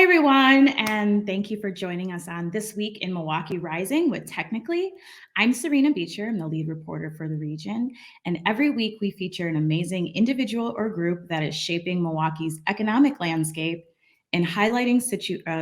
everyone, and thank you for joining us on This Week in Milwaukee Rising with Technically. I'm Sorrina Beecher, I'm the lead reporter for the region, and every week we feature an amazing individual or group that is shaping Milwaukee's economic landscape and highlighting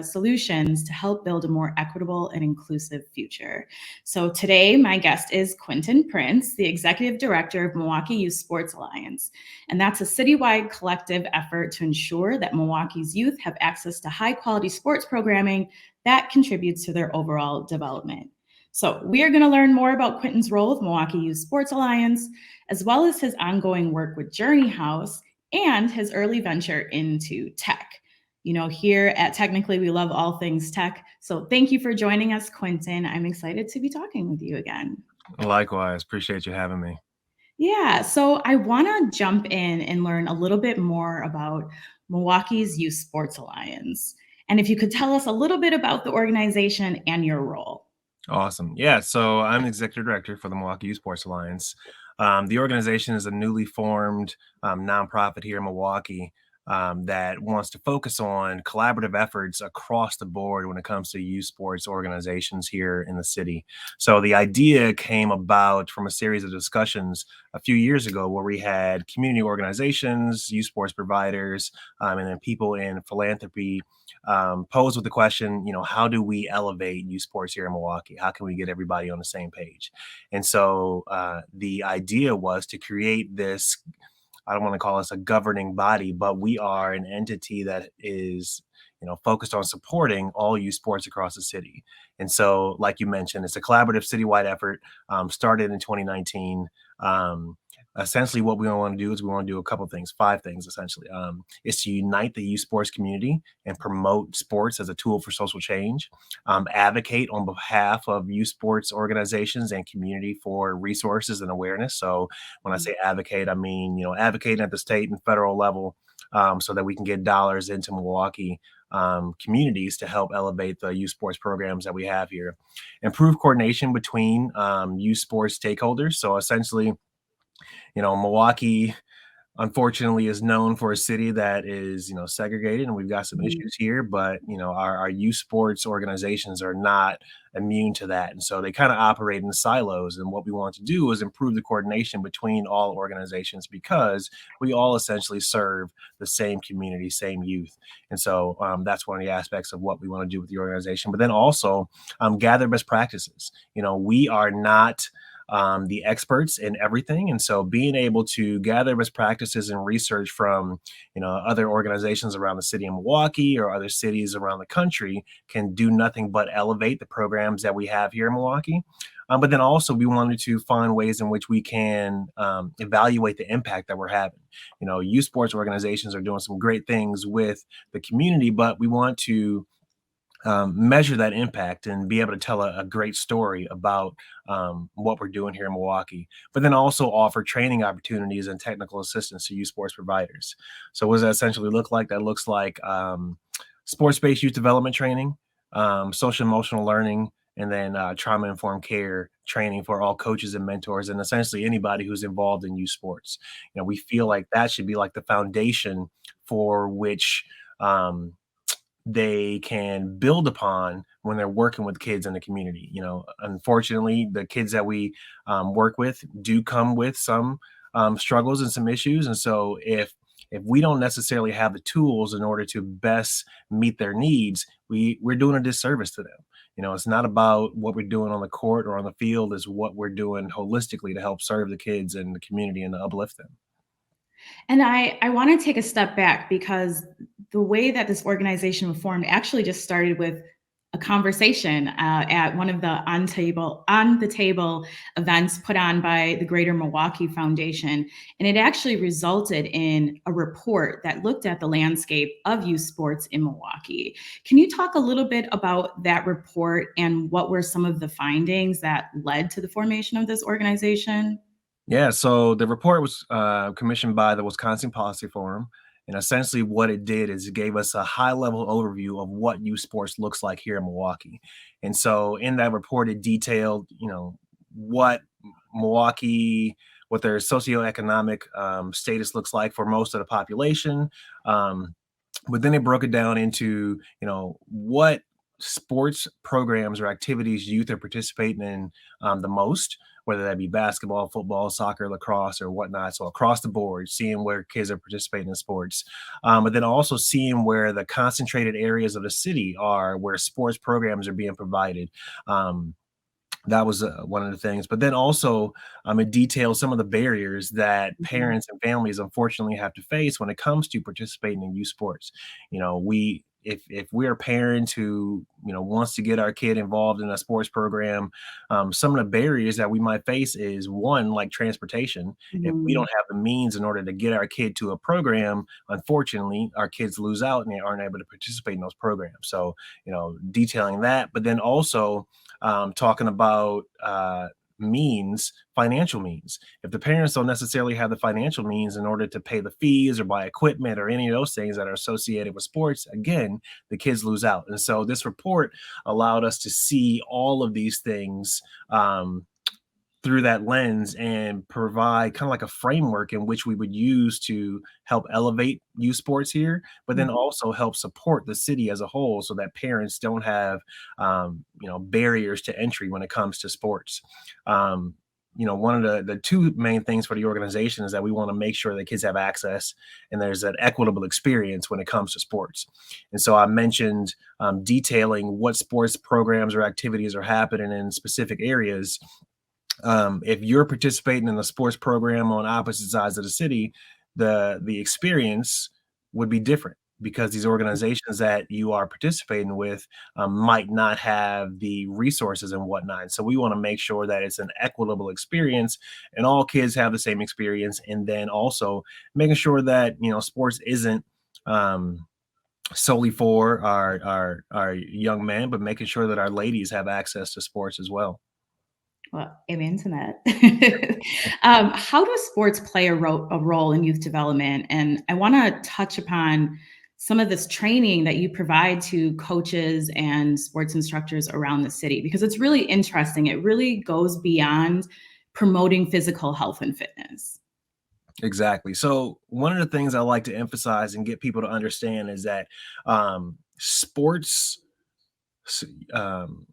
solutions to help build a more equitable and inclusive future. So today, my guest is Quentin Price, the Executive Director of Milwaukee Youth Sports Alliance. And that's a citywide collective effort to ensure that Milwaukee's youth have access to high quality sports programming that contributes to their overall development. So we are going to learn more about Quentin's role with Milwaukee Youth Sports Alliance, as well as his ongoing work with Journey House and his early venture into tech. You know, here at Technically, we love all things tech. So thank you for joining us, Quentin. I'm excited to be talking with you again. Likewise. Appreciate you having me. Yeah, so I want to jump in and learn a little bit more about Milwaukee's Youth Sports Alliance. And if you could tell us a little bit about the organization and your role. Awesome. Yeah. So I'm the executive director for the Milwaukee Youth Sports Alliance. The organization is a newly formed nonprofit here in Milwaukee that wants to focus on collaborative efforts across the board when it comes to youth sports organizations here in the city. So the idea came about from a series of discussions a few years ago where we had community organizations, youth sports providers, and then people in philanthropy posed with the question, how do we elevate youth sports here in Milwaukee? How can we get everybody on the same page? And so the idea was to create this, I don't want to call us a governing body, but we are an entity that is, focused on supporting all youth sports across the city. And so, like you mentioned, it's a collaborative citywide effort, started in 2019. Essentially what we want to do is we want to do a couple of things, 5 things essentially. Is to unite the youth sports community and promote sports as a tool for social change, advocate on behalf of youth sports organizations and community for resources and awareness. So when I say advocate, I mean, advocating at the state and federal level so that we can get dollars into Milwaukee communities to help elevate the youth sports programs that we have here. Improve coordination between youth sports stakeholders. So essentially, Milwaukee, unfortunately, is known for a city that is, segregated, and we've got some issues here, but, our youth sports organizations are not immune to that. And so they kind of operate in silos. And what we want to do is improve the coordination between all organizations because we all essentially serve the same community, same youth. And so that's one of the aspects of what we want to do with the organization. But then also gather best practices. We are not the experts in everything. And so being able to gather best practices and research from, other organizations around the city of Milwaukee or other cities around the country can do nothing but elevate the programs that we have here in Milwaukee. But then also we wanted to find ways in which we can evaluate the impact that we're having. Youth sports organizations are doing some great things with the community, but we want to measure that impact and be able to tell a great story about what we're doing here in Milwaukee, but then also offer training opportunities and technical assistance to youth sports providers. So what does that essentially look like? That looks like sports-based youth development training, social emotional learning, and then trauma-informed care training for all coaches and mentors, and essentially anybody who's involved in youth sports. We feel like that should be like the foundation for which they can build upon when they're working with kids in the community. Unfortunately, the kids that we work with do come with some struggles and some issues. And so if we don't necessarily have the tools in order to best meet their needs, we're doing a disservice to them. It's not about what we're doing on the court or on the field, is what we're doing holistically to help serve the kids and the community and to uplift them. And I want to take a step back because the way that this organization was formed actually just started with a conversation at one of the on the table events put on by the Greater Milwaukee Foundation. And it actually resulted in a report that looked at the landscape of youth sports in Milwaukee. Can you talk a little bit about that report and what were some of the findings that led to the formation of this organization? Yeah, so the report was commissioned by the Wisconsin Policy Forum. And essentially what it did is it gave us a high level overview of what youth sports looks like here in Milwaukee. And so in that report, it detailed, what Milwaukee, what their socioeconomic status looks like for most of the population, But then they broke it down into, what sports programs or activities youth are participating in the most, whether that be basketball, football, soccer, lacrosse, or whatnot. So across the board, seeing where kids are participating in sports, but then also seeing where the concentrated areas of the city are, where sports programs are being provided. That was one of the things. But then also, it details some of the barriers that Mhm. parents and families unfortunately have to face when it comes to participating in youth sports. We if we're parents who wants to get our kid involved in a sports program, some of the barriers that we might face is one, like transportation. If we Mhm. don't have the means in order to get our kid to a program, unfortunately, our kids lose out and they aren't able to participate in those programs. So detailing that, but then also talking about financial means. If the parents don't necessarily have the financial means in order to pay the fees or buy equipment or any of those things that are associated with sports, again, the kids lose out. And so this report allowed us to see all of these things through that lens and provide kind of like a framework in which we would use to help elevate youth sports here, but then Mhm. also help support the city as a whole so that parents don't have, barriers to entry when it comes to sports. One of the two main things for the organization is that we want to make sure that kids have access and there's an equitable experience when it comes to sports. And so I mentioned detailing what sports programs or activities are happening in specific areas. If you're participating in a sports program on opposite sides of the city, the experience would be different because these organizations that you are participating with might not have the resources and whatnot. So we want to make sure that it's an equitable experience and all kids have the same experience. And then also making sure that sports isn't solely for our young men, but making sure that our ladies have access to sports as well. Well, amen to that. How does sports play a role in youth development? And I want to touch upon some of this training that you provide to coaches and sports instructors around the city, because it's really interesting. It really goes beyond promoting physical health and fitness. Exactly. So one of the things I like to emphasize and get people to understand is that sports s- um,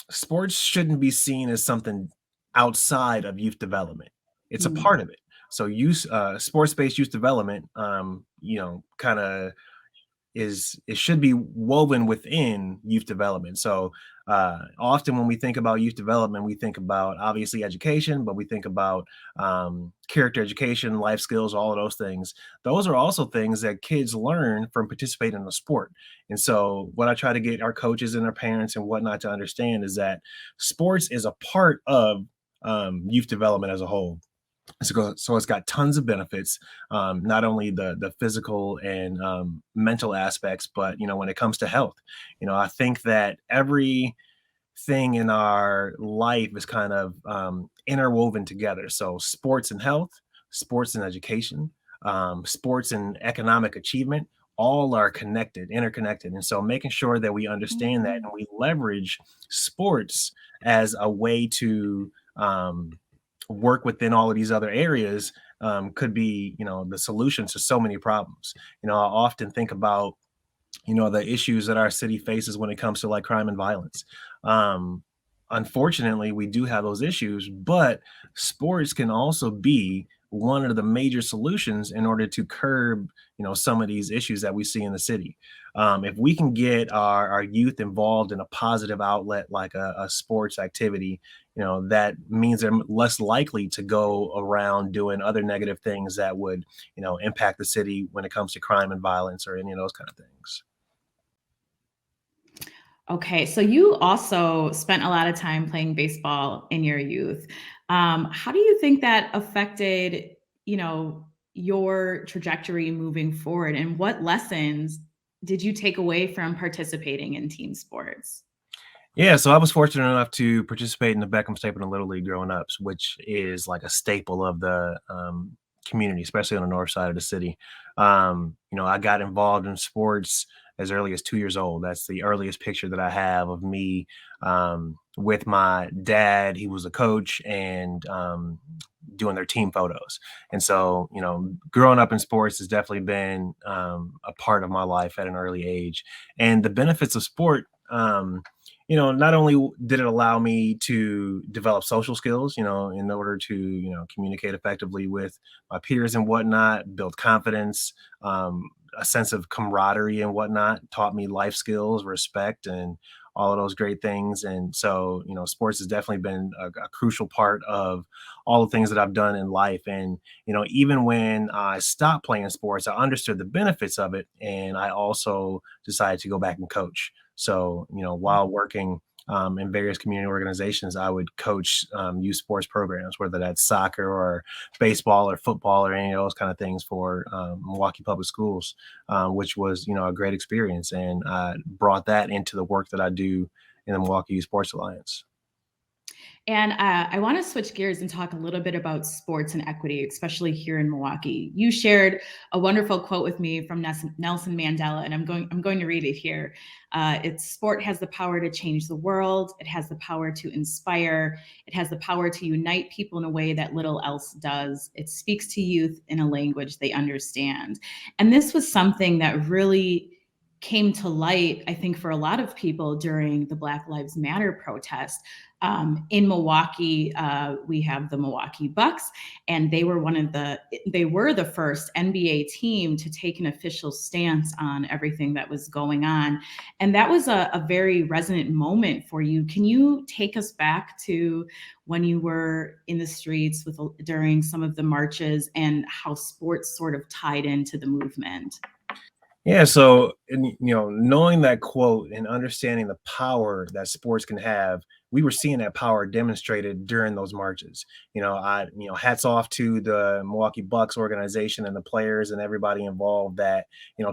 sports shouldn't be seen as something outside of youth development. It's a Mm. part of it. So youth sports-based youth development, kind of it should be woven within youth development. So often when we think about youth development, we think about obviously education, but we think about character education, life skills, all of those things. Those are also things that kids learn from participating in a sport. And so what I try to get our coaches and their parents and whatnot to understand is that sports is a part of youth development as a whole. So it's got tons of benefits, not only the physical and mental aspects, but when it comes to health, I think that everything in our life is kind of interwoven together. So sports and health, sports and education, sports and economic achievement, all are interconnected. And so making sure that we understand that Mm. and we leverage sports as a way to work within all of these other areas could be, the solution to so many problems. I often think about, the issues that our city faces when it comes to like crime and violence. Um, Unfortunately, we do have those issues, but sports can also be one of the major solutions in order to curb, some of these issues that we see in the city. If we can get our youth involved in a positive outlet like a sports activity, that means they're less likely to go around doing other negative things that would, impact the city when it comes to crime and violence or any of those kind of things. Okay, so you also spent a lot of time playing baseball in your youth. How do you think that affected, your trajectory moving forward? And what lessons did you take away from participating in team sports? Yeah, so I was fortunate enough to participate in the Beckham Stapleton Little League growing up, which is like a staple of the community, especially on the north side of the city. I got involved in sports as early as 2 years old. That's the earliest picture that I have of me with my dad. He was a coach, and doing their team photos. And so, growing up in sports has definitely been a part of my life at an early age. And the benefits of sport, not only did it allow me to develop social skills, in order to, communicate effectively with my peers and whatnot, build confidence, a sense of camaraderie and whatnot, taught me life skills, respect, and all of those great things. And so, sports has definitely been a crucial part of all the things that I've done in life. And, even when I stopped playing sports, I understood the benefits of it. And I also decided to go back and coach. So, while working in various community organizations, I would coach youth sports programs, whether that's soccer or baseball or football or any of those kind of things for Milwaukee Public Schools, which was, a great experience. And I brought that into the work that I do in the Milwaukee Youth Sports Alliance. And I want to switch gears and talk a little bit about sports and equity, especially here in Milwaukee. You shared a wonderful quote with me from Nelson Mandela, and I'm going to read it here. It's sport has the power to change the world. It has the power to inspire. It has the power to unite people in a way that little else does. It speaks to youth in a language they understand. And this was something that really came to light, I think, for a lot of people during the Black Lives Matter protest. In Milwaukee, we have the Milwaukee Bucks, and they were the first NBA team to take an official stance on everything that was going on. And that was a very resonant moment for you. Can you take us back to when you were in the streets during some of the marches and how sports sort of tied into the movement? Yeah, so knowing that quote and understanding the power that sports can have, we were seeing that power demonstrated during those marches. Hats off to the Milwaukee Bucks organization and the players and everybody involved that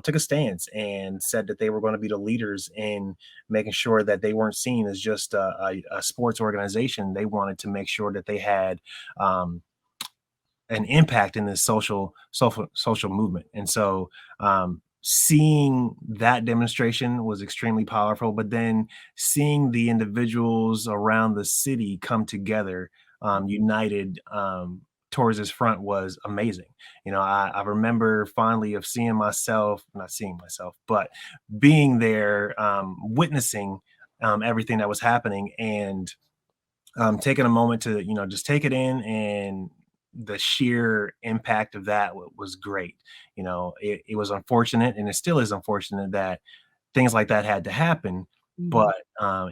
took a stance and said that they were going to be the leaders in making sure that they weren't seen as just a sports organization. They wanted to make sure that they had an impact in this social movement. And so seeing that demonstration was extremely powerful, but then seeing the individuals around the city come together united towards this front was amazing. I remember fondly of not seeing myself, but being there, witnessing everything that was happening, and taking a moment to just take it in. And the sheer impact of that was great. It was unfortunate, and it still is unfortunate that things like that had to happen, Mhm. but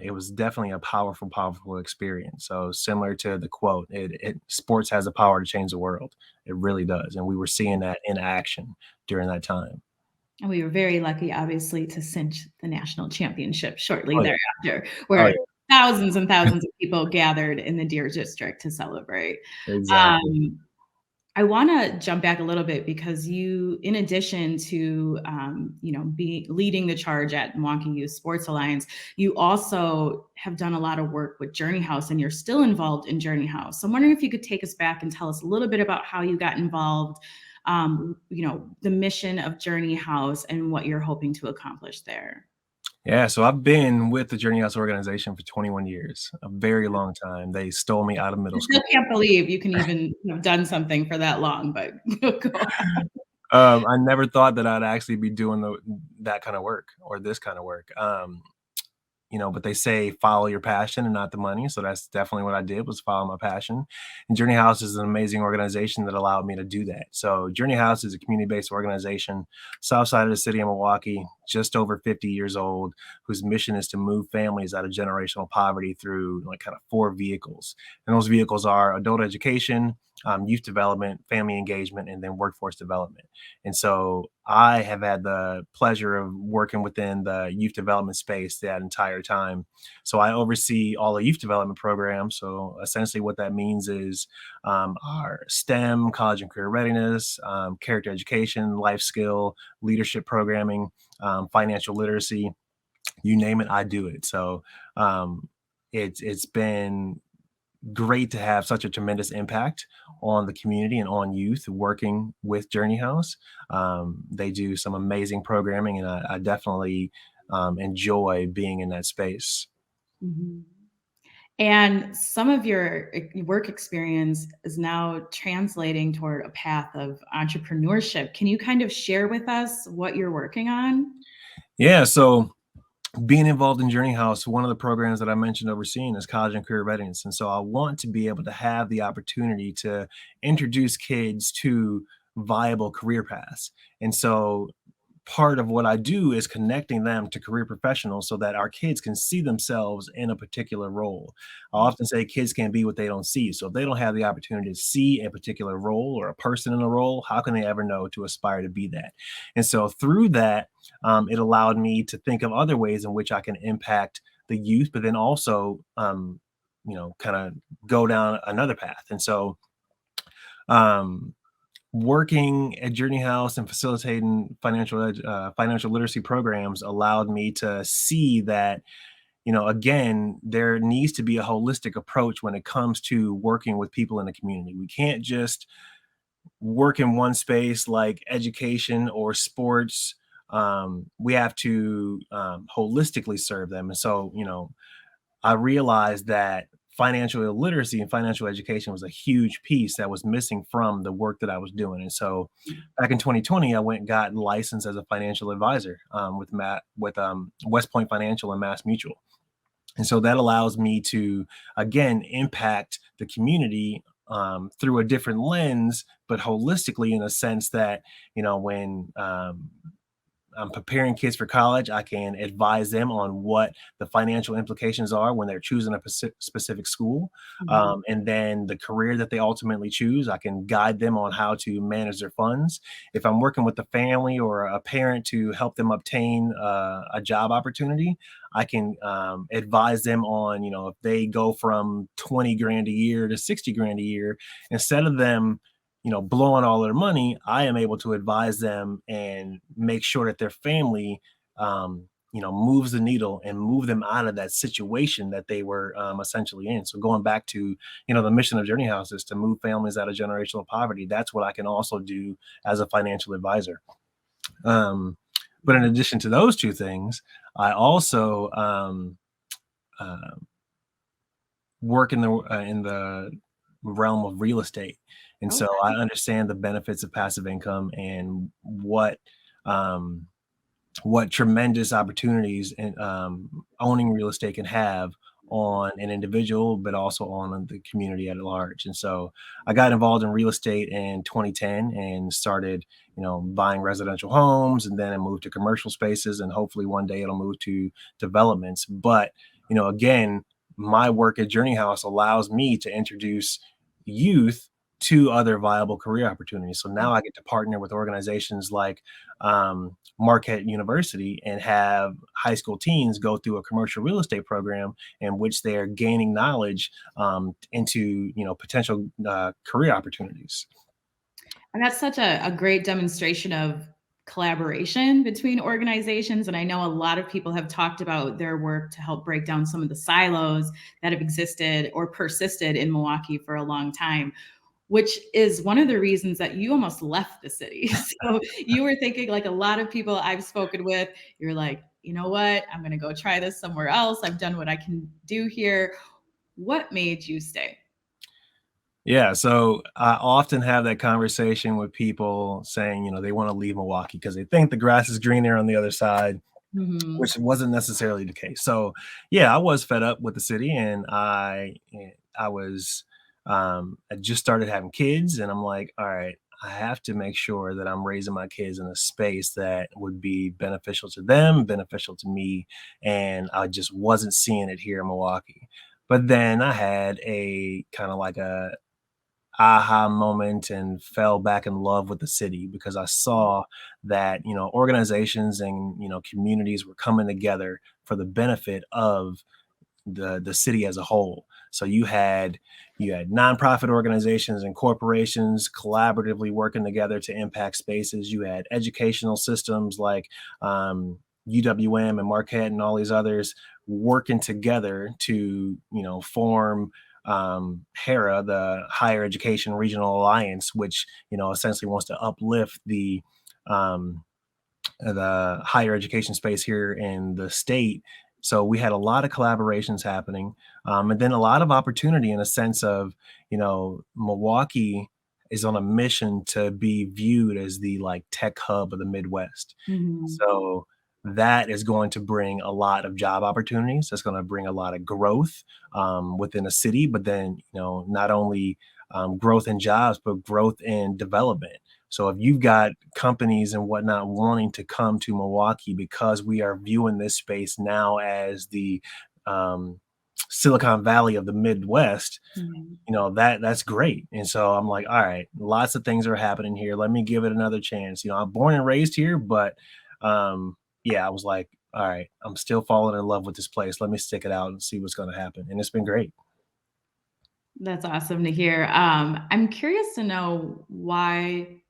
it was definitely a powerful experience. So similar to the quote, sports has the power to change the world. It really does, and we were seeing that in action during that time. And we were very lucky, obviously, to cinch the national championship shortly Oh thereafter, yeah, oh where thousands and thousands of people gathered in the Deer District to celebrate. yeah, exactly. I want to jump back a little bit because you, in addition to be leading the charge at Milwaukee Youth Sports Alliance, you also have done a lot of work with Journey House, and you're still involved in Journey House. So I'm wondering if you could take us back and tell us a little bit about how you got involved, the mission of Journey House and what you're hoping to accomplish there. Yeah, so I've been with the Journey House organization for 21 years, a very long time. They stole me out of I middle still school. can't believe you can even have done something for that long, but go on. I never thought that I'd actually be doing that kind of work or this kind of work. But they say follow your passion and not the money. So that's definitely what I did, was follow my passion. And Journey House is an amazing organization that allowed me to do that. So Journey House is a community-based organization, south side of the city of Milwaukee, just over 50 years old, whose mission is to move families out of generational poverty through kind of 4 vehicles. And those vehicles are adult education, youth development, family engagement, and then workforce development. And so I have had the pleasure of working within the youth development space that entire time. So I oversee all the youth development programs. So essentially what that means is our STEM, college and career readiness, character education, life skill, leadership programming, financial literacy, you name it, I do it. So it's been great to have such a tremendous impact on the community and on youth working with Journey House. They do some amazing programming, and I definitely enjoy being in that space. Mhm. And some of your work experience is now translating toward a path of entrepreneurship. Can you kind of share with us what you're working on? Yeah, so being involved in Journey House, one of the programs that I mentioned overseeing is college and career readiness. And so I want to be able to have the opportunity to introduce kids to viable career paths. And so part of what I do is connecting them to career professionals so that our kids can see themselves in a particular role. I often say kids can't be what they don't see. So if they don't have the opportunity to see a particular role or a person in a role, how can they ever know to aspire to be that? And so through that, it allowed me to think of other ways in which I can impact the youth, but then also, kind of go down another path. And so, um, working at Journey House and facilitating financial literacy programs allowed me to see that, again, there needs to be a holistic approach when it comes to working with people in the community. We can't just work in one space like education or sports. We have to holistically serve them. And so, I realized that financial illiteracy and financial education was a huge piece that was missing from the work that I was doing. And so back in 2020, I went and got licensed as a financial advisor with West Point Financial and Mass Mutual. And so that allows me to, again, impact the community through a different lens, but holistically in a sense that, when I'm preparing kids for college, I can advise them on what the financial implications are when they're choosing a specific school. Mhm. And then the career that they ultimately choose, I can guide them on how to manage their funds. If I'm working with a family or a parent to help them obtain a job opportunity, I can advise them on, if they go from 20 grand a year to 60 grand a year, instead of them blowing all their money, I am able to advise them and make sure that their family, moves the needle and move them out of that situation that they were essentially in. So going back to, the mission of Journey House is to move families out of generational poverty. That's what I can also do as a financial advisor. Um, but in addition to those two things, I also uh, work in the realm of real estate. And so Okay. I understand the benefits of passive income and um, what tremendous opportunities and owning real estate can have on an individual, but also on the community at large. And so I got involved in real estate in 2010 and started, buying residential homes, and then I moved to commercial spaces, and hopefully one day it'll move to developments. But, again, my work at Journey House allows me to introduce youth to other viable career opportunities. So now I get to partner with organizations like Marquette University and have high school teens go through a commercial real estate program in which they are gaining knowledge into potential career opportunities. And that's such a great demonstration of collaboration between organizations. And I know a lot of people have talked about their work to help break down some of the silos that have existed or persisted in Milwaukee for a long time, which is one of the reasons that you almost left the city. So you were thinking, like a lot of people I've spoken with, you're like, you know what? I'm going to go try this somewhere else. I've done what I can do here. What made you stay? Yeah, so I often have that conversation with people saying, they want to leave Milwaukee because they think the grass is greener on the other side, Mhm. which wasn't necessarily the case. So, yeah, I was fed up with the city, and I was I just started having kids, and I'm like, all right, I have to make sure that I'm raising my kids in a space that would be beneficial to them, beneficial to me, and I just wasn't seeing it here in Milwaukee. But then I had a kind of like a aha moment and fell back in love with the city because I saw that, organizations and, communities were coming together for the benefit of the city as a whole. So you had nonprofit organizations and corporations collaboratively working together to impact spaces. You had educational systems like UWM and Marquette and all these others working together to form HERA, the Higher Education Regional Alliance, which essentially wants to uplift um, the higher education space here in the state. So we had a lot of collaborations happening, and then a lot of opportunity in a sense of, Milwaukee is on a mission to be viewed as the like tech hub of the Midwest. Mhm. So that is going to bring a lot of job opportunities. That's going to bring a lot of growth within a city, but then, not only growth in jobs, but growth in development. So if you've got companies and whatnot wanting to come to Milwaukee because we are viewing this space now as the um, Silicon Valley of the Midwest, Mhm. that's great. And so I'm like, all right, lots of things are happening here. Let me give it another chance. I'm born and raised here, but yeah, I was like, all right, I'm still falling in love with this place. Let me stick it out and see what's going to happen. And it's been great. That's awesome to hear. I'm curious to know why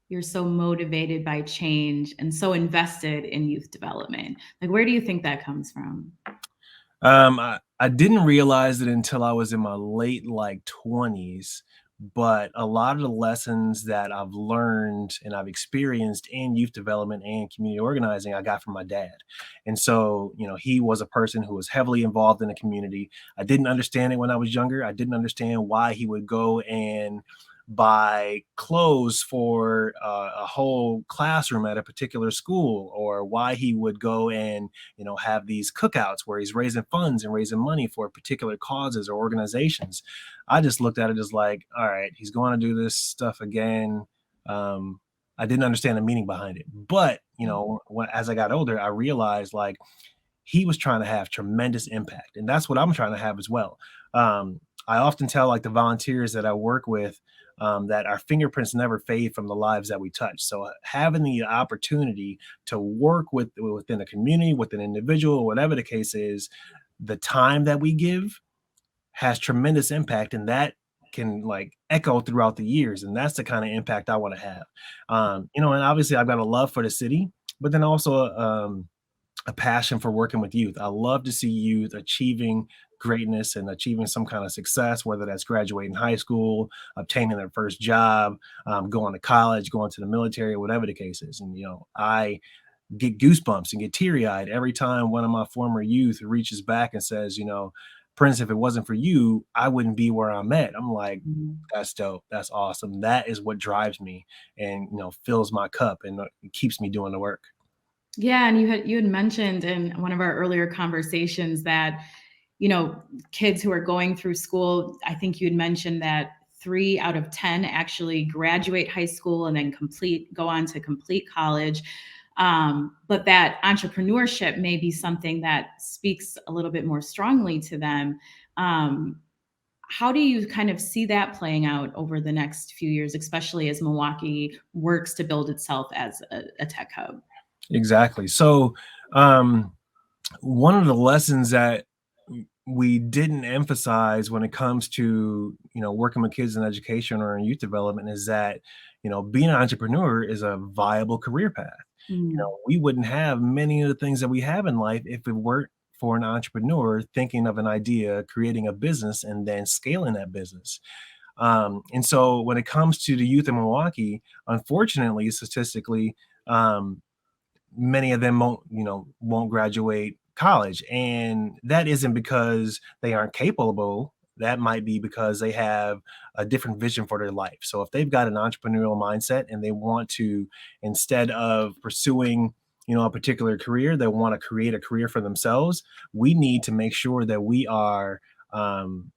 you're so motivated by change and so invested in youth development. Like, where do you think that comes from? I didn't realize it until I was in my late like 20s, but a lot of the lessons that I've learned and I've experienced in youth development and community organizing, I got from my dad. And so, he was a person who was heavily involved in the community. I didn't understand it when I was younger. I didn't understand why he would go and buy clothes for a whole classroom at a particular school, or why he would go and have these cookouts where he's raising funds and raising money for particular causes or organizations. I just looked at it as like, all right, he's going to do this stuff again. um, I didn't understand the meaning behind it, but as I got older, I realized like he was trying to have tremendous impact, and that's what I'm trying to have as well. I often tell like the volunteers that I work with, that our fingerprints never fade from the lives that we touch. So having the opportunity to work within a community, with an individual, whatever the case is, the time that we give has tremendous impact, and that can like echo throughout the years. And that's the kind of impact I want to have. And obviously I've got a love for the city, but then also a passion for working with youth. I love to see youth achieving greatness and achieving some kind of success, whether that's graduating high school, obtaining their first job, going to college, going to the military, whatever the case is. And, I get goosebumps and get teary eyed every time one of my former youth reaches back and says, Prince, if it wasn't for you, I wouldn't be where I'm at. I'm like, Mhm. that's dope. That's awesome. That is what drives me and, fills my cup and keeps me doing the work. Yeah, and you had mentioned in one of our earlier conversations that, kids who are going through school, I think you had mentioned that 3 out of 10 actually graduate high school and then go on to complete college. But that entrepreneurship may be something that speaks a little bit more strongly to them. Um, how do you kind of see that playing out over the next few years, especially as Milwaukee works to build itself as a tech hub? Exactly. So, um, one of the lessons that we didn't emphasize when it comes to working with kids in education or in youth development is that being an entrepreneur is a viable career path. Mm. We wouldn't have many of the things that we have in life if it weren't for an entrepreneur thinking of an idea, creating a business, and then scaling that business. And so when it comes to the youth in Milwaukee, unfortunately, statistically, um, many of them won't graduate college, and that isn't because they aren't capable. That might be because they have a different vision for their life. So if they've got an entrepreneurial mindset and they want to, instead of pursuing a particular career, they want to create a career for themselves, we need to make sure that we are um,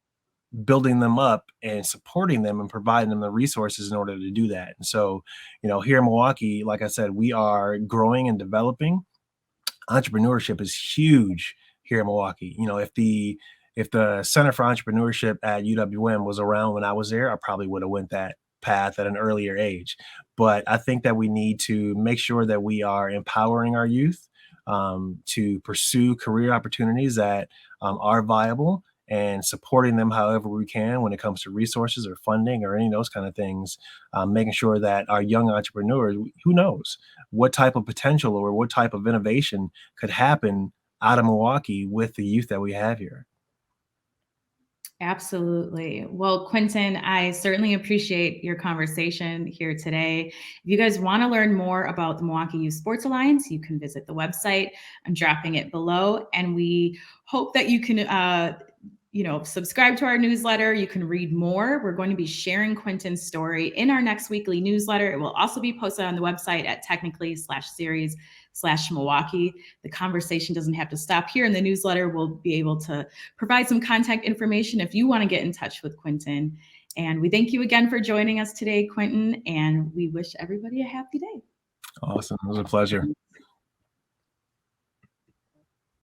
building them up and supporting them and providing them the resources in order to do that. And so, here in Milwaukee, like I said, we are growing and developing. Entrepreneurship is huge here in Milwaukee. If the Center for Entrepreneurship at UWM was around when I was there, I probably would have went that path at an earlier age. But I think that we need to make sure that we are empowering our youth to pursue career opportunities that are viable, and supporting them however we can when it comes to resources or funding or any of those kind of things. Making sure that our young entrepreneurs, who knows what type of potential or what type of innovation could happen out of Milwaukee with the youth that we have here. Absolutely. Well, Quentin, I certainly appreciate your conversation here today. If you guys want to learn more about the Milwaukee Youth Sports Alliance, you can visit the website. I'm dropping it below. And we hope that you can subscribe to our newsletter. You can read more. We're going to be sharing Quentin's story in our next weekly newsletter. It will also be posted on the website at technically/series/Milwaukee. The conversation doesn't have to stop here in the newsletter. We'll be able to provide some contact information if you want to get in touch with Quentin. And we thank you again for joining us today, Quentin, and we wish everybody a happy day. Awesome. It was a pleasure.